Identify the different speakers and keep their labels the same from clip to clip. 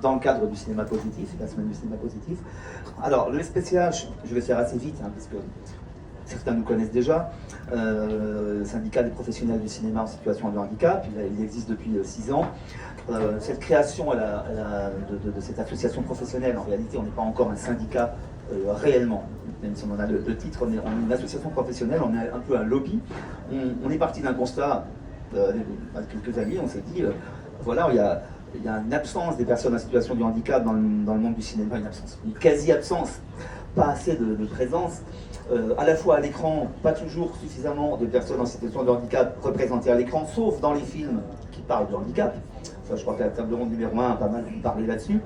Speaker 1: dans le cadre du cinéma positif, la semaine du cinéma positif. Alors, le SPCH, je vais faire assez vite, parce que certains nous connaissent déjà, syndicat des professionnels du cinéma en situation de handicap, il existe depuis 6 ans. Cette création de cette association professionnelle, en réalité, on n'est pas encore un syndicat réellement, même si on en a le titre, on est une association professionnelle, on est un peu un lobby. On est parti d'un constat, avec quelques amis, on s'est dit, voilà, il y a une absence des personnes en situation de handicap dans le monde du cinéma, une quasi-absence, pas assez de présence, à la fois à l'écran, pas toujours suffisamment de personnes en situation de handicap représentées à l'écran, sauf dans les films qui parlent de handicap. Ça, je crois que la table ronde numéro 1 a pas mal parlé là-dessus.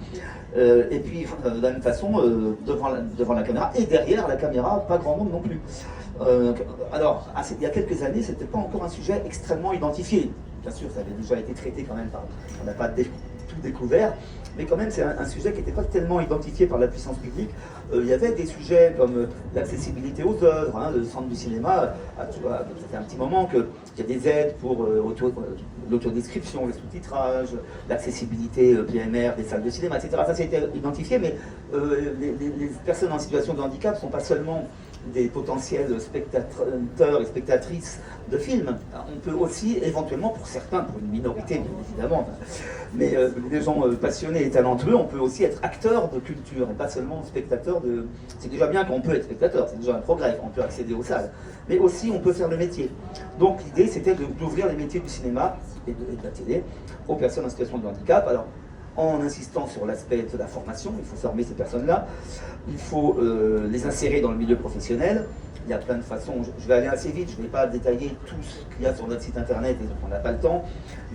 Speaker 1: Et puis, de la même façon, devant la caméra et derrière la caméra, pas grand monde non plus. Alors, il y a quelques années, c'était pas encore un sujet extrêmement identifié. Bien sûr, ça avait déjà été traité quand même on n'a pas tout découvert, mais quand même c'est un sujet qui n'était pas tellement identifié par la puissance publique. Il y avait des sujets comme l'accessibilité aux œuvres, le centre du cinéma, ça fait un petit moment qu'il y a des aides pour l'autodescription, le sous-titrage, l'accessibilité PMR des salles de cinéma, etc. Ça, ça a été identifié, mais les personnes en situation de handicap ne sont pas seulement des potentiels spectateurs et spectatrices de films. On peut aussi, éventuellement, pour certains, pour une minorité bien évidemment, mais les gens passionnés et talentueux, on peut aussi être acteur de culture et pas seulement spectateur de... C'est déjà bien qu'on peut être spectateur, c'est déjà un progrès, on peut accéder aux salles, mais aussi on peut faire le métier. Donc l'idée c'était d'ouvrir les métiers du cinéma et de la télé aux personnes en situation de handicap. Alors, en insistant sur l'aspect de la formation, il faut former ces personnes-là, il faut les insérer dans le milieu professionnel. Il y a plein de façons, je vais aller assez vite, je ne vais pas détailler tout ce qu'il y a sur notre site internet, et on n'a pas le temps.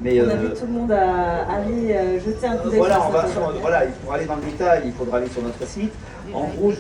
Speaker 1: Mais,
Speaker 2: on invite tout le monde à aller jeter un coup d'œil.
Speaker 1: Voilà, pour aller dans le détail, il faudra aller sur notre site. En gros,